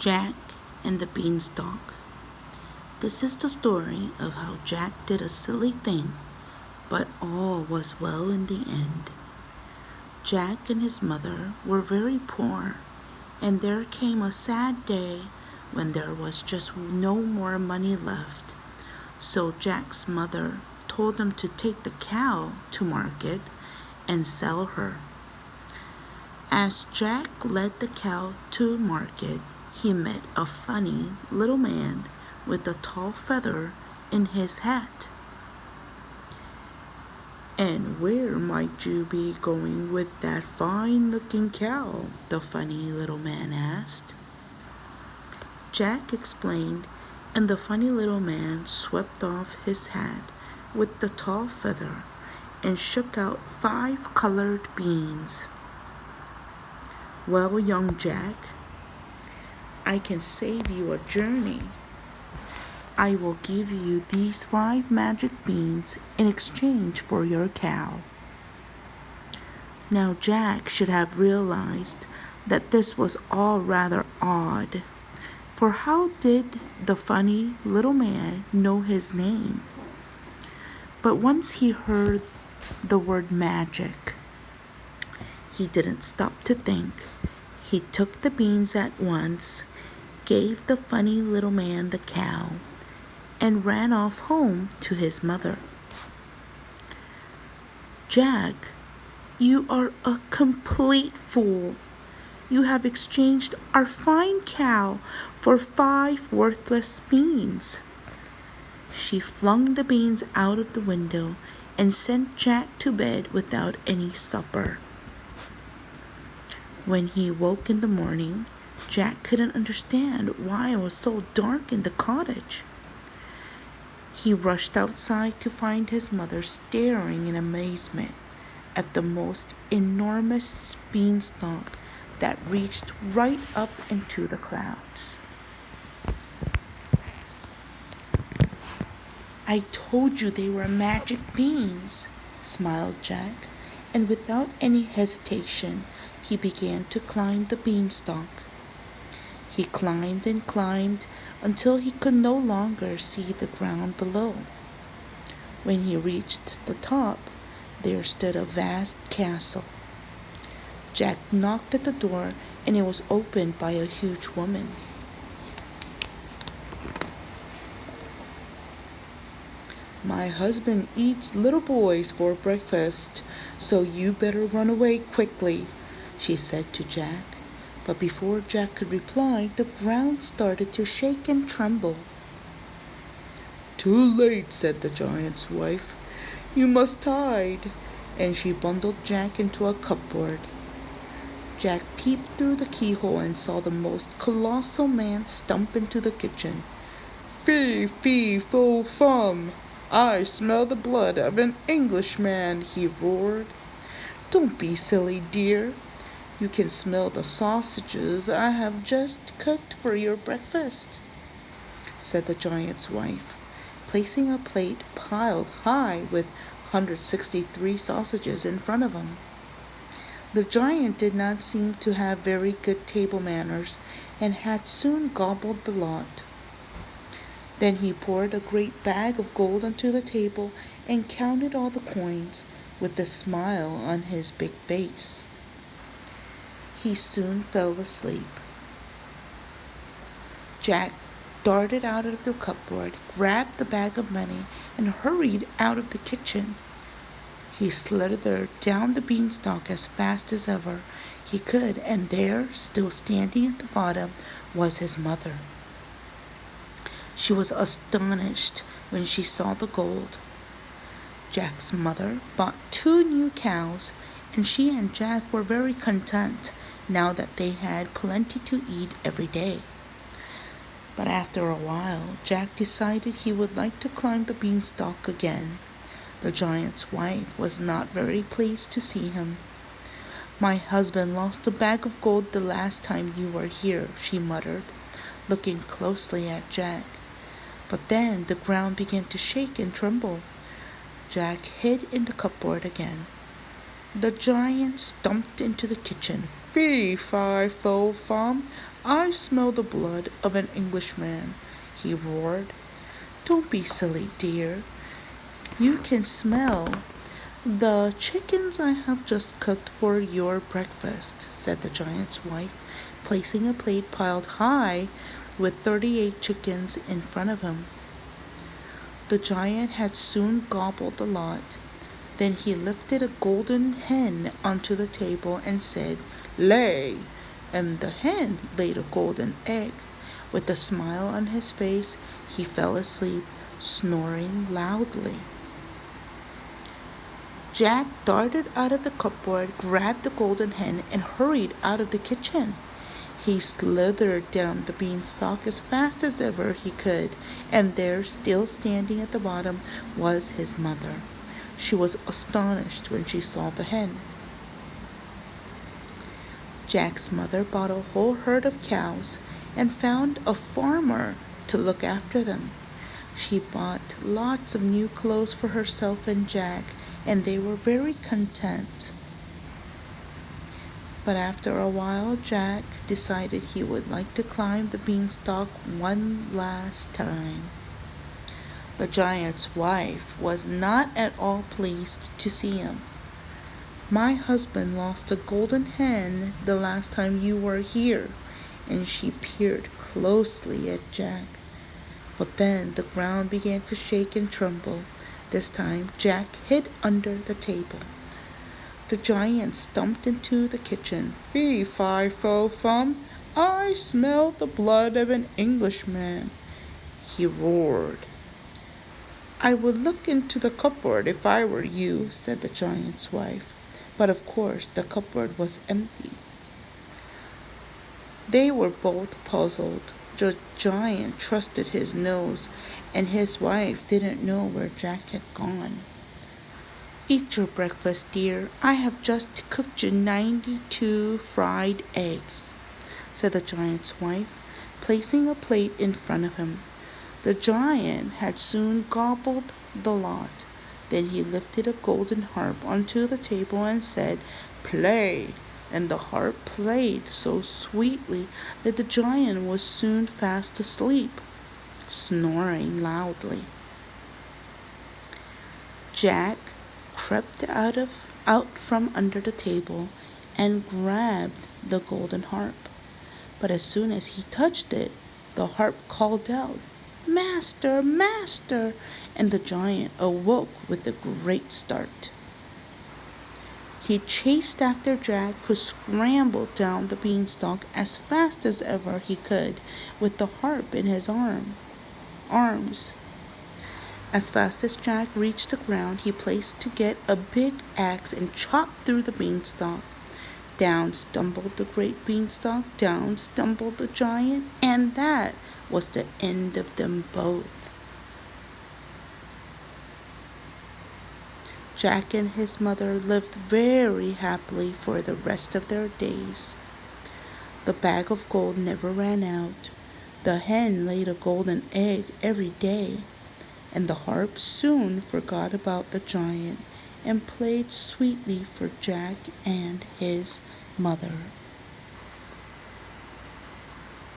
Jack and the Beanstalk. This is the story of how Jack did a silly thing, but all was well in the end. Jack and his mother were very poor, and there came a sad day when there was just no more money left. So Jack's mother told him to take the cow to market and sell her. As Jack led the cow to market, he met a funny little man with a tall feather in his hat. "And where might you be going with that fine-looking cow?" the funny little man asked. Jack explained, and the funny little man swept off his hat with the tall feather and shook out 5 colored beans. "Well, young Jack, I can save you a journey. I will give you these 5 magic beans in exchange for your cow." Now Jack should have realized that this was all rather odd, for how did the funny little man know his name? But once he heard the word magic, he didn't stop to think. He took the beans at once, gave the funny little man the cow, and ran off home to his mother. "Jack, you are a complete fool. You have exchanged our fine cow for 5 worthless beans." She flung the beans out of the window and sent Jack to bed without any supper. When he woke in the morning, Jack couldn't understand why it was so dark in the cottage. He rushed outside to find his mother staring in amazement at the most enormous beanstalk that reached right up into the clouds. "I told you they were magic beans," smiled Jack, and without any hesitation, he began to climb the beanstalk. He climbed and climbed until he could no longer see the ground below. When he reached the top, there stood a vast castle. Jack knocked at the door, and it was opened by a huge woman. "My husband eats little boys for breakfast, so you better run away quickly," she said to Jack. But before Jack could reply, the ground started to shake and tremble. "Too late," said the giant's wife. "You must hide." And she bundled Jack into a cupboard. Jack peeped through the keyhole and saw the most colossal man stump into the kitchen. "Fee, fee, fo, fum! I smell the blood of an Englishman," he roared. "Don't be silly, dear. You can smell the sausages I have just cooked for your breakfast," said the giant's wife, placing a plate piled high with 163 sausages in front of him. The giant did not seem to have very good table manners and had soon gobbled the lot. Then he poured a great bag of gold onto the table and counted all the coins with a smile on his big face. He soon fell asleep. Jack darted out of the cupboard, grabbed the bag of money, and hurried out of the kitchen. He slithered down the beanstalk as fast as ever he could, and there, still standing at the bottom, was his mother. She was astonished when she saw the gold. Jack's mother bought 2 new cows, and she and Jack were very content now that they had plenty to eat every day. But after a while, Jack decided he would like to climb the beanstalk again. The giant's wife was not very pleased to see him. "My husband lost a bag of gold the last time you were here," she muttered, looking closely at Jack. But then the ground began to shake and tremble. Jack hid in the cupboard again. The giant stumped into the kitchen, Fee, fi, fo, fum, I smell the blood of an Englishman, he roared. Don't be silly, dear. You can smell the chickens I have just cooked for your breakfast, said the giant's wife, placing a plate piled high with 38 chickens in front of him. The giant had soon gobbled the lot. Then he lifted a golden hen onto the table and said, Lay! And the hen laid a golden egg. With a smile on his face, he fell asleep, snoring loudly. Jack darted out of the cupboard, grabbed the golden hen, and hurried out of the kitchen. He slithered down the beanstalk as fast as ever he could, and there, still standing at the bottom, was his mother. She was astonished when she saw the hen. Jack's mother bought a whole herd of cows and found a farmer to look after them. She bought lots of new clothes for herself and Jack, and they were very content. But after a while, Jack decided he would like to climb the beanstalk one last time. The giant's wife was not at all pleased to see him. My husband lost a golden hen the last time you were here, and she peered closely at Jack. But then the ground began to shake and tremble. This time, Jack hid under the table. The giant stumped into the kitchen. Fee, fi, fo, fum, I smell the blood of an Englishman, he roared. I would look into the cupboard if I were you, said the giant's wife. But of course the cupboard was empty. They were both puzzled. The giant trusted his nose, and his wife didn't know where Jack had gone. Eat your breakfast, dear. I have just cooked you 92 fried eggs, said the giant's wife, placing a plate in front of him. The giant had soon gobbled the lot. Then he lifted a golden harp onto the table and said, Play! And the harp played so sweetly that the giant was soon fast asleep, snoring loudly. Jack crept out from under the table and grabbed the golden harp. But as soon as he touched it, the harp called out, Master, Master! And the giant awoke with a great start. He chased after Jack, who scrambled down the beanstalk as fast as ever he could, with the harp in his arms. As fast as Jack reached the ground, he placed to get a big axe and chopped through the beanstalk. Down stumbled the great beanstalk, down stumbled the giant, and that was the end of them both. Jack and his mother lived very happily for the rest of their days. The bag of gold never ran out. The hen laid a golden egg every day, and the harp soon forgot about the giant and played sweetly for Jack and his mother.